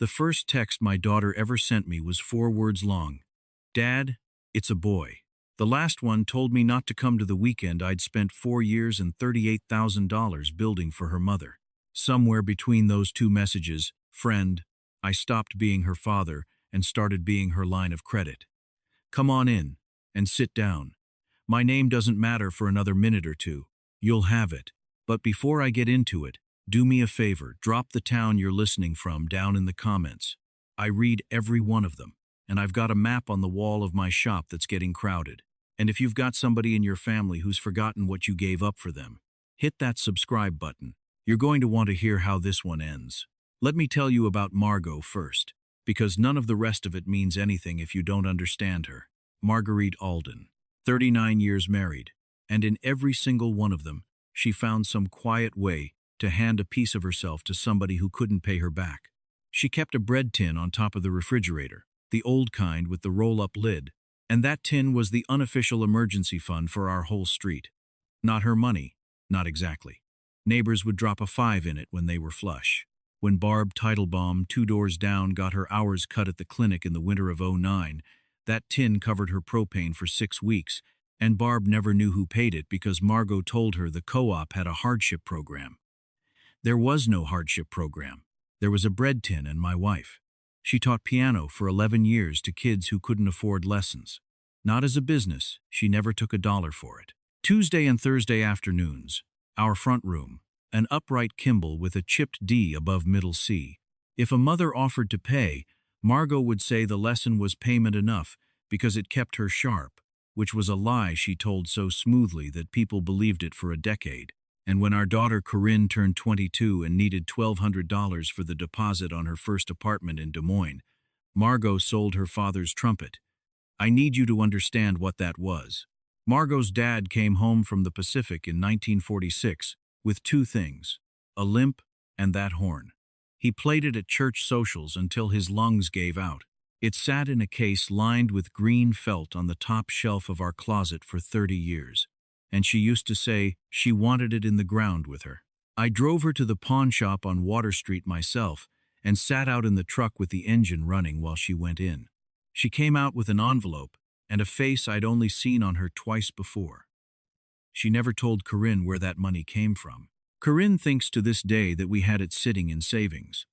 The first text my daughter ever sent me was 4 words long. Dad, it's a boy. The last one told me not to come to the weekend I'd spent 4 years and $38,000 building for her mother. Somewhere between those two messages, friend, I stopped being her father and started being her line of credit. Come on in and sit down. My name doesn't matter for another minute or two. You'll have it. But before I get into it, do me a favor, drop the town you're listening from down in the comments. I read every one of them, and I've got a map on the wall of my shop that's getting crowded. And if you've got somebody in your family who's forgotten what you gave up for them, hit that subscribe button. You're going to want to hear how this one ends. Let me tell you about Margot first, because none of the rest of it means anything if you don't understand her. Marguerite Alden, 39 years married, and in every single one of them, she found some quiet way to hand a piece of herself to somebody who couldn't pay her back. She kept a bread tin on top of the refrigerator, the old kind with the roll-up lid, and that tin was the unofficial emergency fund for our whole street. Not her money, not exactly. Neighbors would drop a 5 in it when they were flush. When Barb Teitelbaum, 2 doors down, got her hours cut at the clinic in the winter of '09, that tin covered her propane for 6 weeks, and Barb never knew who paid it because Margot told her the co-op had a hardship program. There was no hardship program. There was a bread tin and my wife. She taught piano for 11 years to kids who couldn't afford lessons. Not as a business, she never took $1 for it. Tuesday and Thursday afternoons, our front room, an upright Kimball with a chipped D above middle C. If a mother offered to pay, Margot would say the lesson was payment enough because it kept her sharp, which was a lie she told so smoothly that people believed it for a decade. And when our daughter Corinne turned 22 and needed $1,200 for the deposit on her first apartment in Des Moines, Margot sold her father's trumpet. I need you to understand what that was. Margot's dad came home from the Pacific in 1946 with 2 things, a limp and that horn. He played it at church socials until his lungs gave out. It sat in a case lined with green felt on the top shelf of our closet for 30 years. And she used to say she wanted it in the ground with her. I drove her to the pawn shop on Water Street myself and sat out in the truck with the engine running while she went in. She came out with an envelope and a face I'd only seen on her twice before. She never told Corinne where that money came from. Corinne thinks to this day that we had it sitting in savings.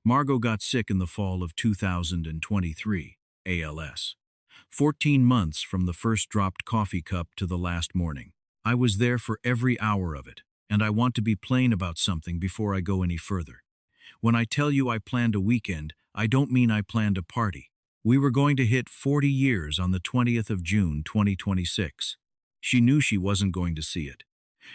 Margot got sick in the fall of 2023, ALS. 14 months from the first dropped coffee cup to the last morning. I was there for every hour of it, and I want to be plain about something before I go any further. When I tell you I planned a weekend, I don't mean I planned a party. We were going to hit 40 years on the 20th of June, 2026. She knew she wasn't going to see it.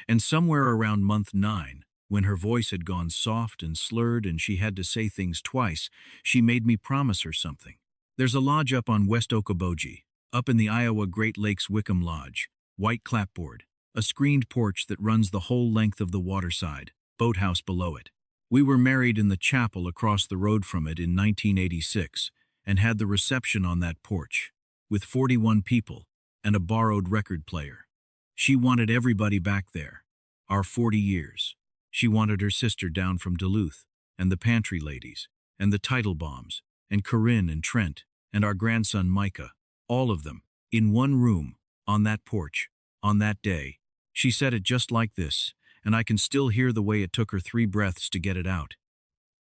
And somewhere around month 9, when her voice had gone soft and slurred and she had to say things twice, she made me promise her something. There's a lodge up on West Okoboji, up in the Iowa Great Lakes Wickham Lodge, white clapboard, a screened porch that runs the whole length of the waterside, boathouse below it. We were married in the chapel across the road from it in 1986 and had the reception on that porch, with 41 people and a borrowed record player. She wanted everybody back there, our 40 years. She wanted her sister down from Duluth, and the pantry ladies, and the Teitelbaums, and Corinne and Trent, and our grandson Micah, all of them, in one room, on that porch, on that day. She said it just like this, and I can still hear the way it took her 3 breaths to get it out.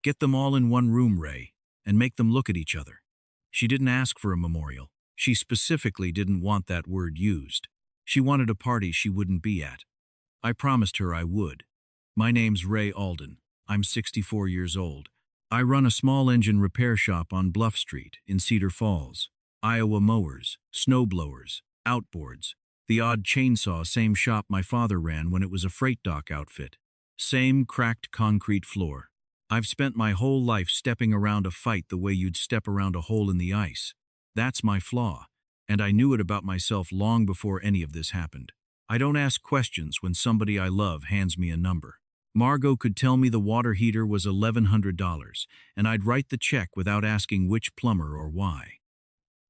Get them all in one room, Ray, and make them look at each other. She didn't ask for a memorial. She specifically didn't want that word used. She wanted a party she wouldn't be at. I promised her I would. My name's Ray Alden. I'm 64 years old. I run a small engine repair shop on Bluff Street in Cedar Falls. Iowa mowers, snow blowers, outboards. The odd chainsaw, same shop my father ran when it was a freight dock outfit. Same cracked concrete floor. I've spent my whole life stepping around a fight the way you'd step around a hole in the ice. That's my flaw, and I knew it about myself long before any of this happened. I don't ask questions when somebody I love hands me a number. Margot could tell me the water heater was $1,100, and I'd write the check without asking which plumber or why.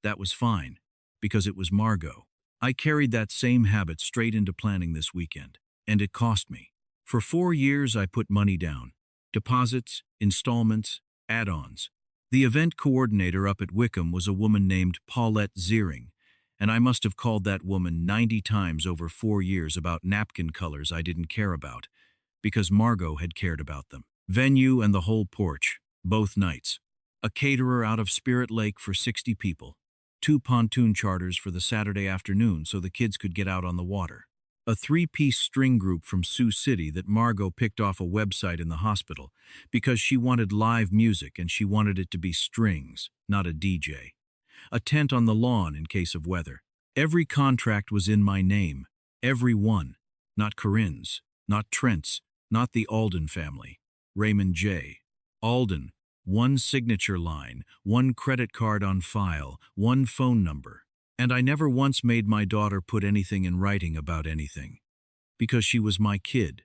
That was fine, because it was Margot. I carried that same habit straight into planning this weekend, and it cost me. For 4 years I put money down. Deposits, installments, add-ons. The event coordinator up at Wickham was a woman named Paulette Ziering, and I must have called that woman 90 times over 4 years about napkin colors I didn't care about, because Margot had cared about them. Venue and the whole porch, both nights. A caterer out of Spirit Lake for 60 people. 2 pontoon charters for the Saturday afternoon so the kids could get out on the water. A 3-piece string group from Sioux City that Margot picked off a website in the hospital because she wanted live music and she wanted it to be strings, not a DJ. A tent on the lawn in case of weather. Every contract was in my name. Every one. Not Corinne's, not Trent's, not the Alden family. Raymond J. Alden. 1 signature line, 1 credit card on file, 1 phone number. And I never once made my daughter put anything in writing about anything. Because she was my kid.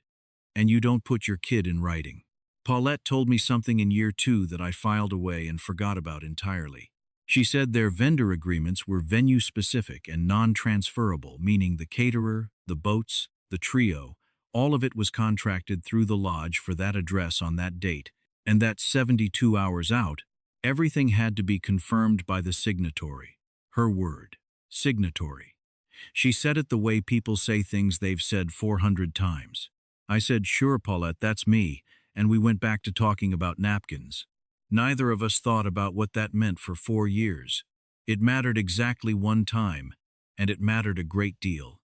And you don't put your kid in writing. Paulette told me something in year 2 that I filed away and forgot about entirely. She said their vendor agreements were venue-specific and non-transferable, meaning the caterer, the boats, the trio, all of it was contracted through the lodge for that address on that date, and that 72 hours out, everything had to be confirmed by the signatory. Her word. Signatory. She said it the way people say things they've said 400 times. I said, "Sure, Paulette, that's me," and we went back to talking about napkins. Neither of us thought about what that meant for 4 years. It mattered exactly 1 time, and it mattered a great deal.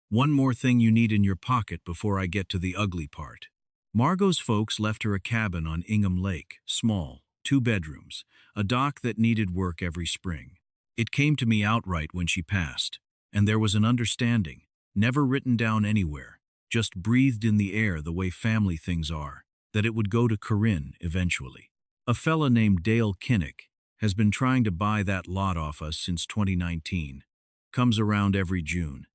One more thing you need in your pocket before I get to the ugly part. Margot's folks left her a cabin on Ingham Lake, small, 2 bedrooms, a dock that needed work every spring. It came to me outright when she passed, and there was an understanding, never written down anywhere, just breathed in the air the way family things are, that it would go to Corinne eventually. A fella named Dale Kinnick has been trying to buy that lot off us since 2019. Comes around every June.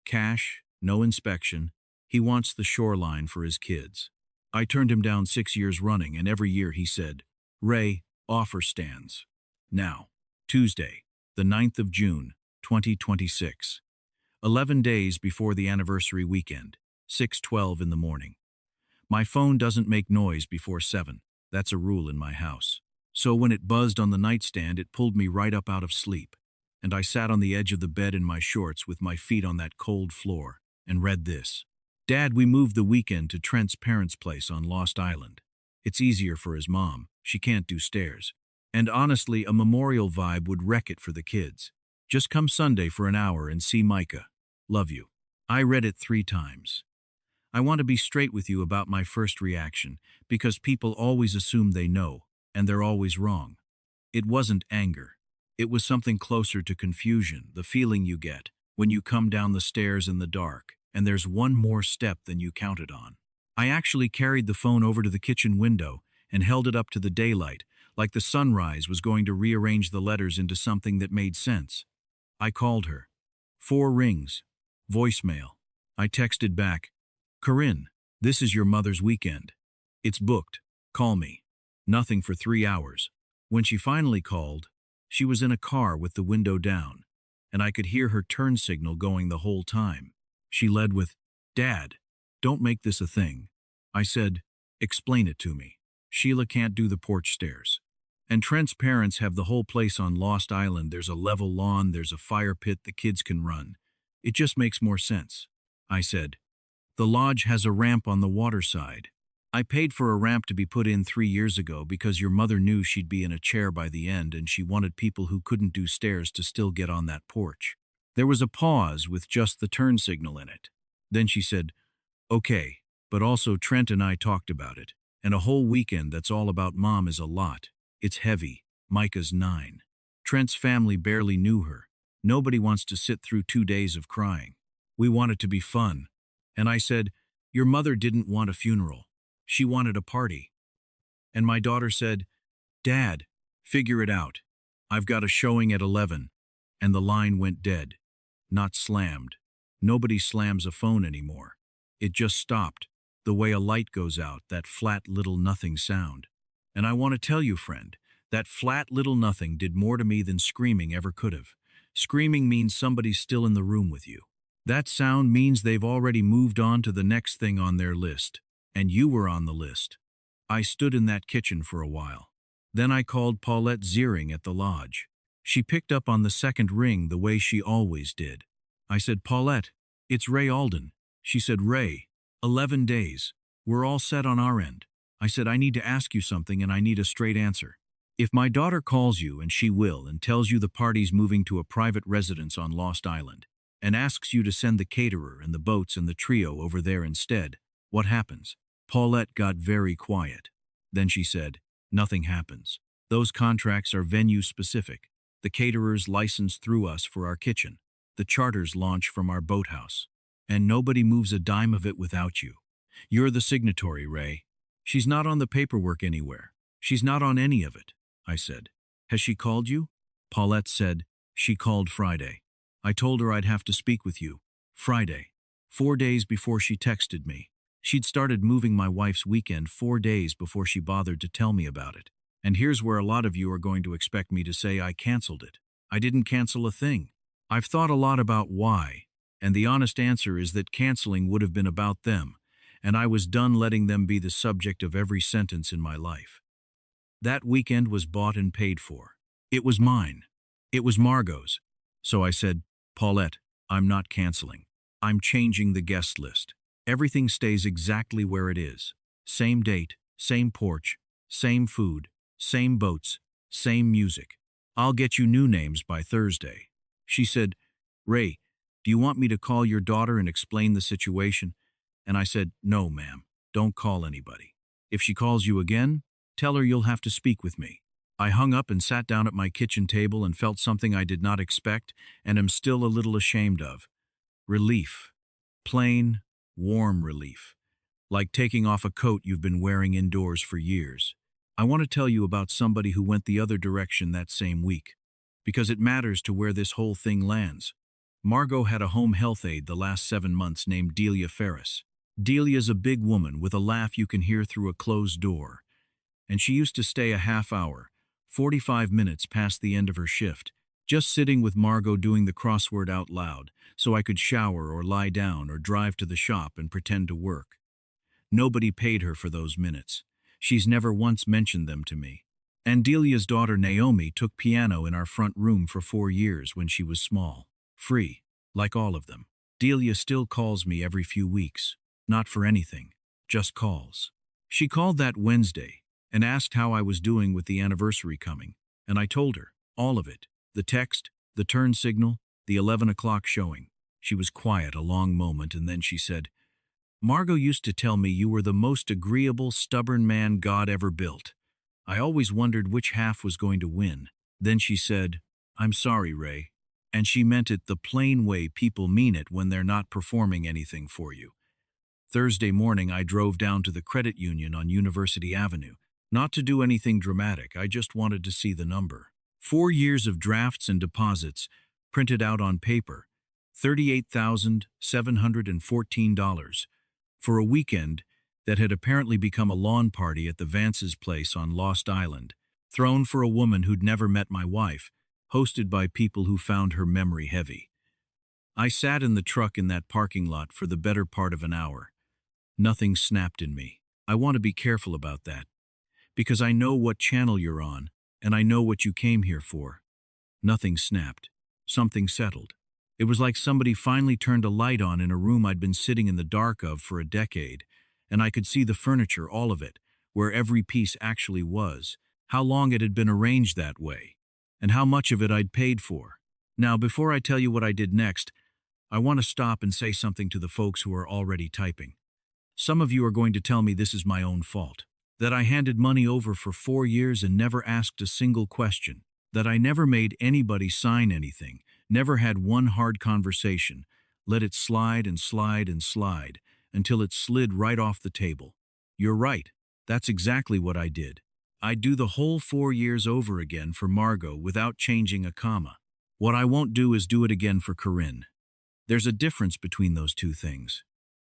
Cash, no inspection. He wants the shoreline for his kids. I turned him down 6 years running, and every year he said, "Ray, offer stands." Now, Tuesday, the 9th of June, 2026. 11 days before the anniversary weekend, 6:12 in the morning. My phone doesn't make noise before 7. That's a rule in my house. So when it buzzed on the nightstand, it pulled me right up out of sleep, and I sat on the edge of the bed in my shorts with my feet on that cold floor and read this. "Dad, we moved the weekend to Trent's parents' place on Lost Island. It's easier for his mom. She can't do stairs. And honestly, a memorial vibe would wreck it for the kids. Just come Sunday for an hour and see Micah. Love you." I read it 3 times. I want to be straight with you about my first reaction, because people always assume they know, and they're always wrong. It wasn't anger. It was something closer to confusion, the feeling you get when you come down the stairs in the dark, and there's one more step than you counted on. I actually carried the phone over to the kitchen window and held it up to the daylight, like the sunrise was going to rearrange the letters into something that made sense. I called her. 4 rings. Voicemail. I texted back, "Corinne, this is your mother's weekend. It's booked. Call me." Nothing for 3 hours. When she finally called, she was in a car with the window down, and I could hear her turn signal going the whole time. She led with, "Dad, don't make this a thing." I said, "Explain it to me." "Sheila can't do the porch stairs. And Trent's parents have the whole place on Lost Island. There's a level lawn, there's a fire pit the kids can run. It just makes more sense." I said, "The lodge has a ramp on the water side. I paid for a ramp to be put in 3 years ago because your mother knew she'd be in a chair by the end and she wanted people who couldn't do stairs to still get on that porch." There was a pause with just the turn signal in it. Then she said, "Okay, but also Trent and I talked about it, and a whole weekend that's all about Mom is a lot. It's heavy. Micah's 9. Trent's family barely knew her. Nobody wants to sit through 2 days of crying. We want it to be fun." And I said, "Your mother didn't want a funeral. She wanted a party." And my daughter said, "Dad, figure it out. I've got a showing at 11. And the line went dead. Not slammed. Nobody slams a phone anymore. It just stopped, the way a light goes out, that flat little nothing sound. And I want to tell you, friend, that flat little nothing did more to me than screaming ever could have. Screaming means somebody's still in the room with you. That sound means they've already moved on to the next thing on their list, and you were on the list." I stood in that kitchen for a while. Then I called Paulette Ziering at the lodge. She picked up on the second ring the way she always did. I said, "Paulette, it's Ray Alden." She said, "Ray, 11 days. We're all set on our end." I said, "I need to ask you something and I need a straight answer. If my daughter calls you, and she will, and tells you the party's moving to a private residence on Lost Island, and asks you to send the caterer and the boats and the trio over there instead, what happens?" Paulette got very quiet. Then she said, "Nothing happens. Those contracts are venue-specific. The caterers license through us for our kitchen. The charters launch from our boathouse. And nobody moves a dime of it without you. You're the signatory, Ray. She's not on the paperwork anywhere. She's not on any of it." I said, "Has she called you?" Paulette said, "She called Friday. I told her I'd have to speak with you. Friday. 4 days before she texted me. She'd started moving my wife's weekend 4 days before she bothered to tell me about it. And here's where a lot of you are going to expect me to say I canceled it. I didn't cancel a thing. I've thought a lot about why, and the honest answer is that canceling would have been about them, and I was done letting them be the subject of every sentence in my life. That weekend was bought and paid for. It was mine. It was Margot's. So I said, "Paulette, I'm not canceling. I'm changing the guest list. Everything stays exactly where it is. Same date, same porch, same food, same boats, same music. I'll get you new names by Thursday." She said, "Ray, do you want me to call your daughter and explain the situation?" And I said, "No, ma'am, don't call anybody. If she calls you again, tell her you'll have to speak with me." I hung up and sat down at my kitchen table and felt something I did not expect and am still a little ashamed of. Relief. Plain, warm relief. Like taking off a coat you've been wearing indoors for years. I want to tell you about somebody who went the other direction that same week, because it matters to where this whole thing lands. Margot had a home health aide the last 7 months named Delia Ferris. Delia's a big woman with a laugh you can hear through a closed door. And she used to stay a half hour, 45 minutes past the end of her shift, just sitting with Margot doing the crossword out loud, so I could shower or lie down or drive to the shop and pretend to work. Nobody paid her for those minutes. She's never once mentioned them to me. And Delia's daughter Naomi took piano in our front room for 4 years when she was small. Free, like all of them. Delia still calls me every few weeks. Not for anything, just calls. She called that Wednesday and asked how I was doing with the anniversary coming, and I told her, all of it. The text, the turn signal, the 11 o'clock showing. She was quiet a long moment and then she said, "Margot used to tell me you were the most agreeable, stubborn man God ever built. I always wondered which half was going to win." Then she said, "I'm sorry, Ray." And she meant it the plain way people mean it when they're not performing anything for you. Thursday morning I drove down to the credit union on University Avenue. Not to do anything dramatic, I just wanted to see the number. 4 years of drafts and deposits, printed out on paper, $38,714, for a weekend that had apparently become a lawn party at the Vance's place on Lost Island, thrown for a woman who'd never met my wife, hosted by people who found her memory heavy. I sat in the truck in that parking lot for the better part of an hour. Nothing snapped in me. I want to be careful about that, because I know what channel you're on, and I know what you came here for. Nothing snapped. Something settled. It was like somebody finally turned a light on in a room I'd been sitting in the dark of for a decade, and I could see the furniture, all of it, where every piece actually was, how long it had been arranged that way, and how much of it I'd paid for. Now, before I tell you what I did next, I want to stop and say something to the folks who are already typing. Some of you are going to tell me this is my own fault, that I handed money over for 4 years and never asked a single question, that I never made anybody sign anything, never had one hard conversation, let it slide and slide and slide until it slid right off the table. You're right. That's exactly what I did. I'd do the whole 4 years over again for Margot without changing a comma. What I won't do is do it again for Corinne. There's a difference between those two things.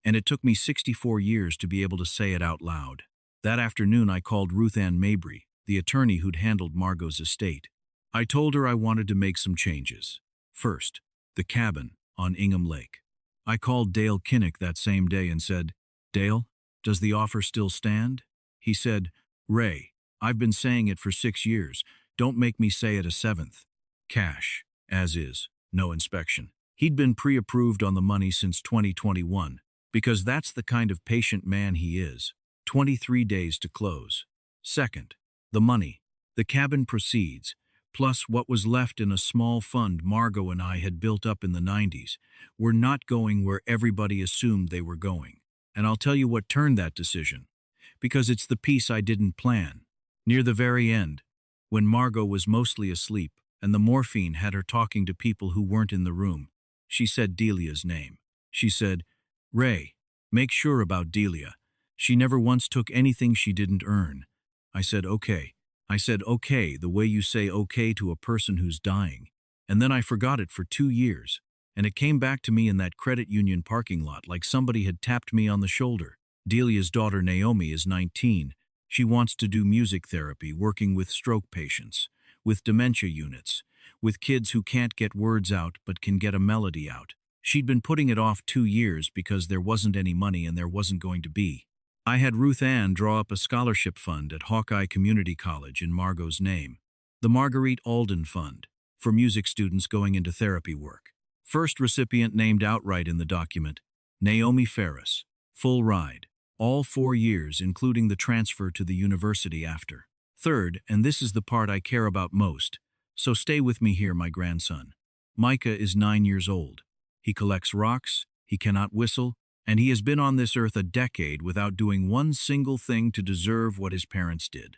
And it took me 64 years to be able to say it out loud. That afternoon I called Ruth Ann Mabry, the attorney who'd handled Margot's estate. I told her I wanted to make some changes. First, the cabin on Ingham Lake. I called Dale Kinnick that same day and said, "Dale, does the offer still stand?" He said, "Ray, I've been saying it for 6 years. Don't make me say it a seventh. Cash, as is, no inspection. He'd been pre-approved on the money since 2021, because that's the kind of patient man he is. 23 days to close. Second, the money. The cabin proceeds, plus what was left in a small fund Margot and I had built up in the 90s, were not going where everybody assumed they were going. And I'll tell you what turned that decision. Because it's the piece I didn't plan. Near the very end, when Margot was mostly asleep and the morphine had her talking to people who weren't in the room, she said Delia's name. She said, "Ray, make sure about Delia. She never once took anything she didn't earn." I said, "Okay." I said, "Okay," the way you say okay to a person who's dying. And then I forgot it for 2 years. And it came back to me in that credit union parking lot like somebody had tapped me on the shoulder. Delia's daughter Naomi is 19. She wants to do music therapy, working with stroke patients, with dementia units, with kids who can't get words out but can get a melody out. She'd been putting it off 2 years because there wasn't any money and there wasn't going to be. I had Ruth Ann draw up a scholarship fund at Hawkeye Community College in Margot's name, the Marguerite Alden Fund, for music students going into therapy work. First recipient named outright in the document, Naomi Ferris, full ride, all 4 years including the transfer to the university after. Third, and this is the part I care about most, so stay with me here, my grandson. Micah is 9 years old. He collects rocks, he cannot whistle, and he has been on this earth a decade without doing one single thing to deserve what his parents did.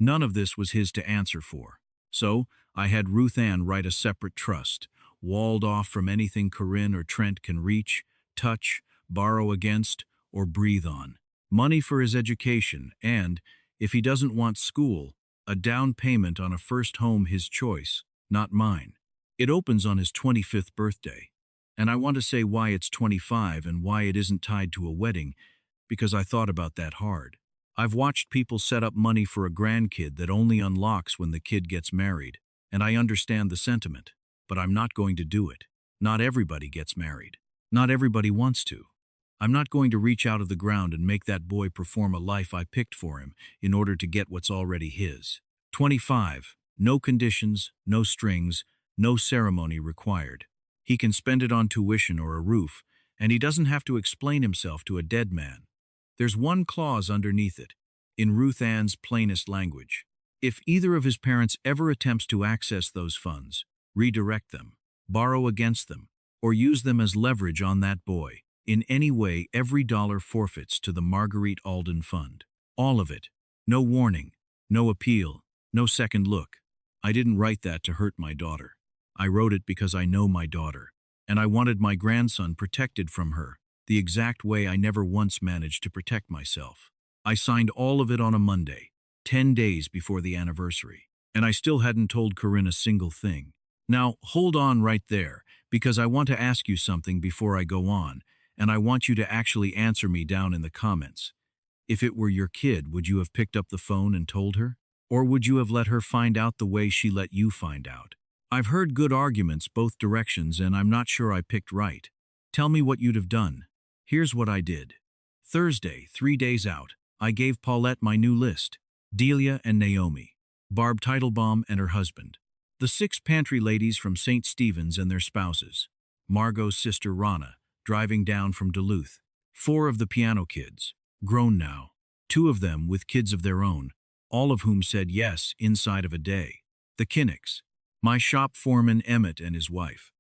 None of this was his to answer for. So, I had Ruth Ann write a separate trust, walled off from anything Corinne or Trent can reach, touch, borrow against, or breathe on. Money for his education and, if he doesn't want school, a down payment on a first home his choice, not mine. It opens on his 25th birthday. And I want to say why it's 25 and why it isn't tied to a wedding, because I thought about that hard. I've watched people set up money for a grandkid that only unlocks when the kid gets married, and I understand the sentiment, but I'm not going to do it. Not everybody gets married. Not everybody wants to. I'm not going to reach out of the ground and make that boy perform a life I picked for him in order to get what's already his. 25. No conditions, no strings, no ceremony required. He can spend it on tuition or a roof, and he doesn't have to explain himself to a dead man. There's one clause underneath it, in Ruth Ann's plainest language. If either of his parents ever attempts to access those funds, redirect them, borrow against them, or use them as leverage on that boy, in any way every dollar forfeits to the Marguerite Alden Fund. All of it. No warning, no appeal, no second look. I didn't write that to hurt my daughter. I wrote it because I know my daughter, and I wanted my grandson protected from her, the exact way I never once managed to protect myself. I signed all of it on a Monday, 10 days before the anniversary, and I still hadn't told Corinne a single thing. Now, hold on right there, because I want to ask you something before I go on, and I want you to actually answer me down in the comments. If it were your kid, would you have picked up the phone and told her? Or would you have let her find out the way she let you find out? I've heard good arguments both directions, and I'm not sure I picked right. Tell me what you'd have done. Here's what I did. Thursday, 3 days out, I gave Paulette my new list. Delia and Naomi. Barb Teitelbaum and her husband. The 6 pantry ladies from St. Stephen's and their spouses. Margot's sister Rana, driving down from Duluth. 4 of the piano kids, grown now. 2 of them with kids of their own, all of whom said yes inside of a day. The Kinnecks. My shop foreman Emmett and his wife.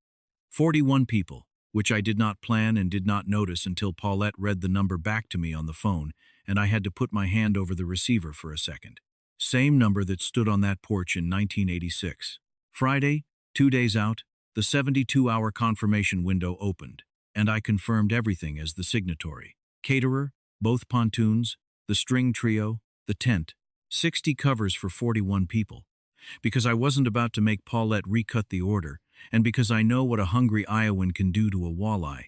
41 people, which I did not plan and did not notice until Paulette read the number back to me on the phone, and I had to put my hand over the receiver for a second. Same number that stood on that porch in 1986. Friday, 2 days out, the 72-hour confirmation window opened, and I confirmed everything as the signatory. Caterer, both pontoons, the string trio, the tent, 60 covers for 41 people. Because I wasn't about to make Paulette recut the order, and because I know what a hungry Iowan can do to a walleye,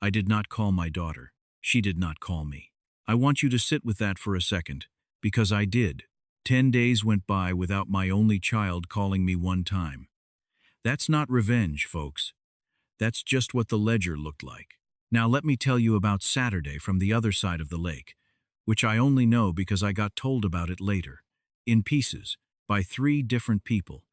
I did not call my daughter. She did not call me. I want you to sit with that for a second, because I did. 10 days went by without my only child calling me one time. That's not revenge, folks. That's just what the ledger looked like. Now let me tell you about Saturday from the other side of the lake, which I only know because I got told about it later. in pieces, by 3 different people,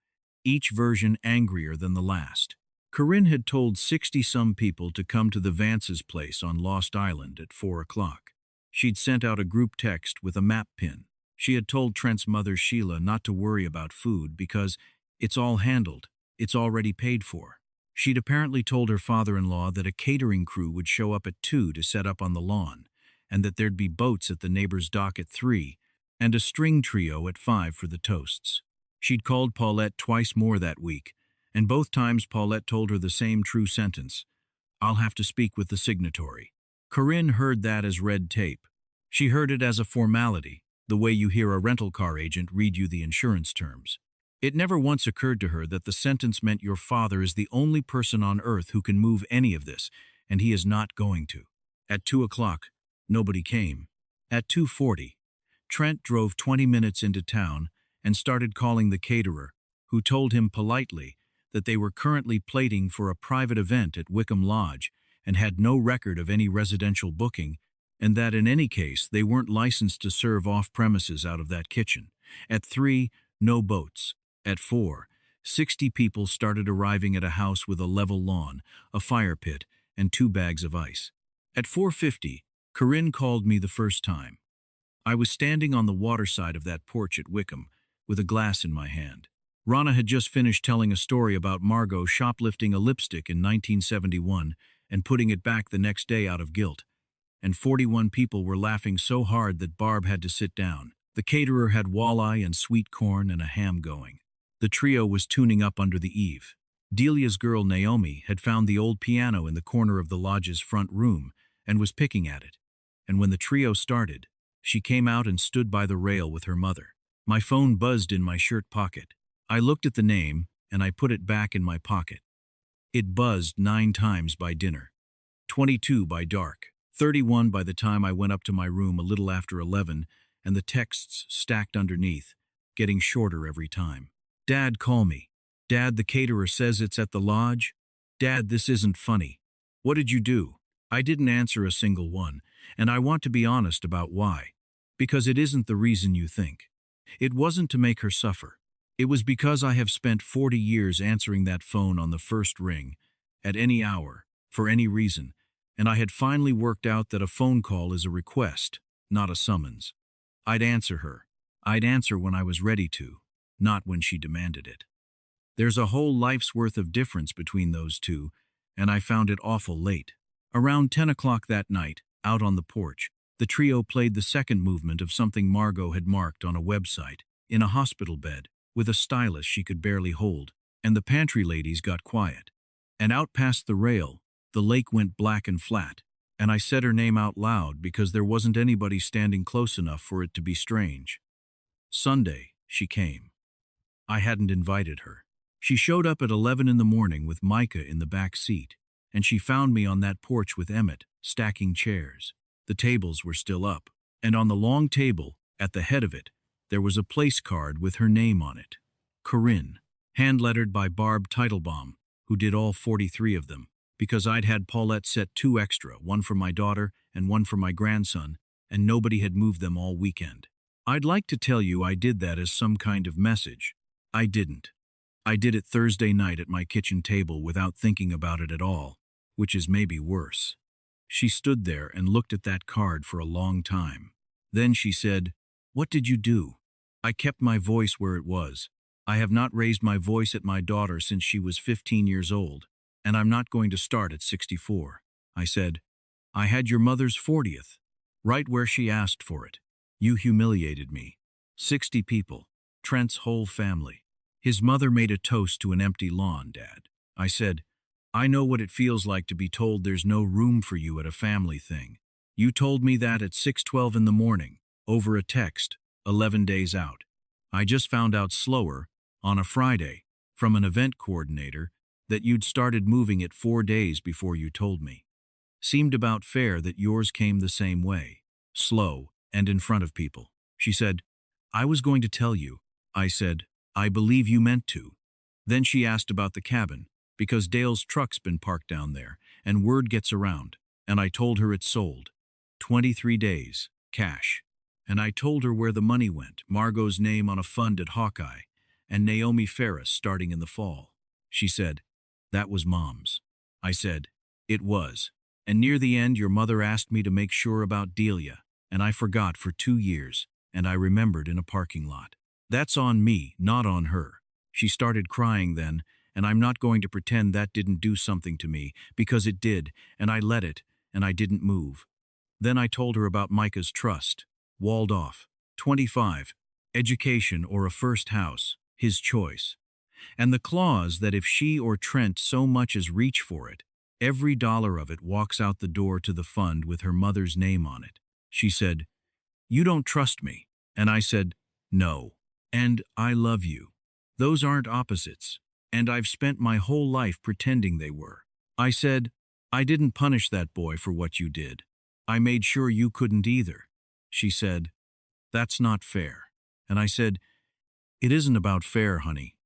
each version angrier than the last. Corinne had told 60-some people to come to the Vance's place on Lost Island at 4 o'clock. She'd sent out a group text with a map pin. She had told Trent's mother Sheila not to worry about food because it's all handled, it's already paid for. She'd apparently told her father-in-law that a catering crew would show up at 2 to set up on the lawn, and that there'd be boats at the neighbor's dock at 3, and a string trio at 5 for the toasts. She'd called Paulette twice more that week, and both times Paulette told her the same true sentence: "I'll have to speak with the signatory." Corinne heard that as red tape. She heard it as a formality, the way you hear a rental car agent read you the insurance terms. It never once occurred to her that the sentence meant your father is the only person on earth who can move any of this, and he is not going to. At 2 o'clock, nobody came. At 2:40, Trent drove 20 minutes into town and started calling the caterer, who told him politely that they were currently plating for a private event at Wickham Lodge and had no record of any residential booking, and that in any case they weren't licensed to serve off-premises out of that kitchen. At 3, no boats. At 4, 60 people started arriving at a house with a level lawn, a fire pit, and 2 bags of ice. At 4:50, Corinne called me the first time. I was standing on the water side of that porch at Wickham, with a glass in my hand. Rana had just finished telling a story about Margot shoplifting a lipstick in 1971 and putting it back the next day out of guilt, and 41 people were laughing so hard that Barb had to sit down. The caterer had walleye and sweet corn and a ham going. The trio was tuning up under the eave. Delia's girl Naomi had found the old piano in the corner of the lodge's front room and was picking at it. And when the trio started, she came out and stood by the rail with her mother. My phone buzzed in my shirt pocket. I looked at the name, and I put it back in my pocket. It buzzed 9 times by dinner, 22 by dark, 31 by the time I went up to my room a little after 11, and the texts stacked underneath, getting shorter every time. "Dad, call me. Dad, the caterer says it's at the lodge. Dad, this isn't funny. What did you do?" I didn't answer a single one, and I want to be honest about why. Because it isn't the reason you think. It wasn't to make her suffer. It was because I have spent 40 years answering that phone on the first ring, at any hour, for any reason, and I had finally worked out that a phone call is a request, not a summons. I'd answer her. I'd answer when I was ready to, not when she demanded it. There's a whole life's worth of difference between those two, and I found it awful late. Around 10 o'clock that night, out on the porch, the trio played the second movement of something Margot had marked on a website, in a hospital bed, with a stylus she could barely hold, and the pantry ladies got quiet. And out past the rail, the lake went black and flat, and I said her name out loud because there wasn't anybody standing close enough for it to be strange. Sunday, she came. I hadn't invited her. She showed up at 11 in the morning with Micah in the back seat, and she found me on that porch with Emmett, stacking chairs. The tables were still up, and on the long table, at the head of it, there was a place card with her name on it. Corinne, hand-lettered by Barb Teitelbaum, who did all 43 of them, because I'd had Paulette set 2 extra, one for my daughter and one for my grandson, and nobody had moved them all weekend. I'd like to tell you I did that as some kind of message. I didn't. I did it Thursday night at my kitchen table without thinking about it at all, which is maybe worse. She stood there and looked at that card for a long time. Then she said, "What did you do?" I kept my voice where it was. I have not raised my voice at my daughter since she was 15 years old, and I'm not going to start at 64. I said, "I had your mother's 40th, right where she asked for it. You humiliated me. 60 people, Trent's whole family. His mother made a toast to an empty lawn, Dad." I said, "I know what it feels like to be told there's no room for you at a family thing. You told me that at 6:12 in the morning, over a text, 11 days out. I just found out slower, on a Friday, from an event coordinator, that you'd started moving it 4 days before you told me. Seemed about fair that yours came the same way, slow and in front of people." She said, "I was going to tell you." I said, "I believe you meant to." Then she asked about the cabin, because Dale's truck's been parked down there, and word gets around, and I told her it's sold. 23 days, cash. And I told her where the money went, Margot's name on a fund at Hawkeye, and Naomi Ferris starting in the fall. She said, "That was Mom's." I said, "It was. And near the end your mother asked me to make sure about Delia, and I forgot for 2 years, and I remembered in a parking lot. That's on me, not on her." She started crying then, and I'm not going to pretend that didn't do something to me, because it did, and I let it, and I didn't move. Then I told her about Micah's trust. Walled off. 25. Education or a first house. His choice. And the clause that if she or Trent so much as reach for it, every dollar of it walks out the door to the fund with her mother's name on it. She said, "You don't trust me." And I said, "No. And I love you. Those aren't opposites. And I've spent my whole life pretending they were." I said, "I didn't punish that boy for what you did. I made sure you couldn't either." She said, "That's not fair." And I said, "It isn't about fair, honey.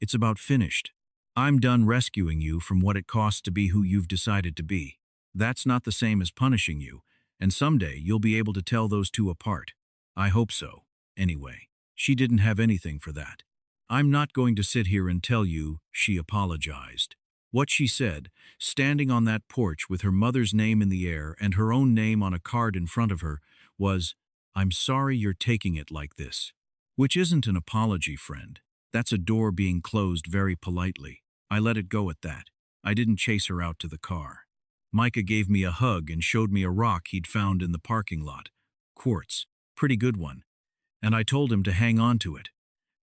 It's about finished. I'm done rescuing you from what it costs to be who you've decided to be. That's not the same as punishing you, and someday you'll be able to tell those two apart. I hope so. Anyway, she didn't have anything for that. I'm not going to sit here and tell you she apologized. What she said, standing on that porch with her mother's name in the air and her own name on a card in front of her, was, "I'm sorry you're taking it like this." Which isn't an apology, friend. That's a door being closed very politely. I let it go at that. I didn't chase her out to the car. Micah gave me a hug and showed me a rock he'd found in the parking lot. Quartz. Pretty good one. And I told him to hang on to it.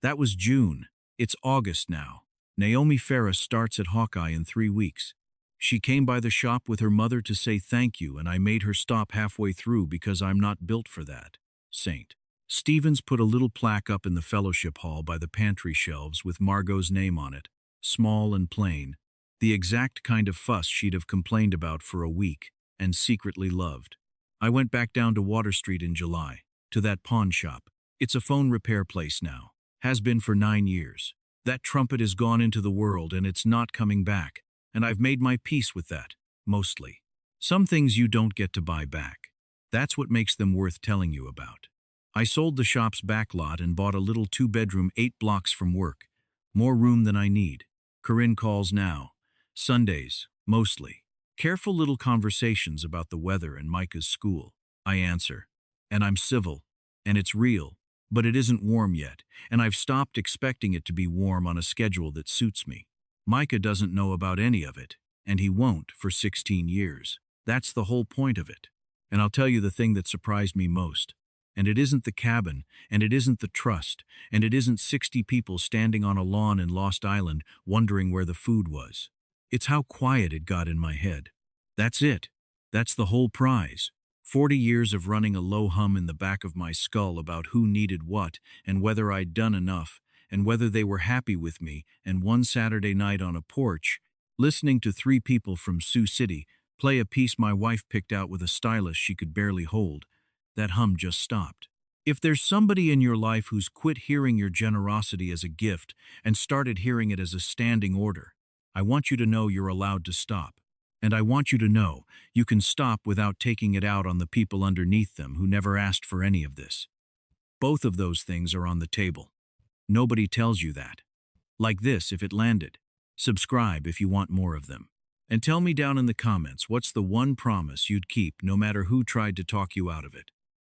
That was June. It's August now. Naomi Ferris starts at Hawkeye in 3 weeks. She came by the shop with her mother to say thank you, and I made her stop halfway through because I'm not built for that. Saint. Stevens put a little plaque up in the fellowship hall by the pantry shelves with Margot's name on it, small and plain, the exact kind of fuss she'd have complained about for a week and secretly loved. I went back down to Water Street in July, to that pawn shop. It's a phone repair place now. Has been for 9 years. That trumpet has gone into the world and it's not coming back, and I've made my peace with that, mostly. Some things you don't get to buy back. That's what makes them worth telling you about. I sold the shop's back lot and bought a little 2-bedroom 8 blocks from work. More room than I need. Corinne calls now. Sundays, mostly. Careful little conversations about the weather and Micah's school. I answer. And I'm civil. And it's real. But it isn't warm yet, and I've stopped expecting it to be warm on a schedule that suits me. Micah doesn't know about any of it, and he won't for 16 years. That's the whole point of it. And I'll tell you the thing that surprised me most. And it isn't the cabin, and it isn't the trust, and it isn't 60 people standing on a lawn in Lost Island wondering where the food was. It's how quiet it got in my head. That's it. That's the whole prize. 40 years of running a low hum in the back of my skull about who needed what and whether I'd done enough and whether they were happy with me, and one Saturday night on a porch, listening to 3 people from Sioux City play a piece my wife picked out with a stylus she could barely hold, that hum just stopped. If there's somebody in your life who's quit hearing your generosity as a gift and started hearing it as a standing order, I want you to know you're allowed to stop. And I want you to know you can stop without taking it out on the people underneath them who never asked for any of this. Both of those things are on the table. Nobody tells you that. Like this if it landed. Subscribe if you want more of them. And tell me down in the comments what's the one promise you'd keep no matter who tried to talk you out of it.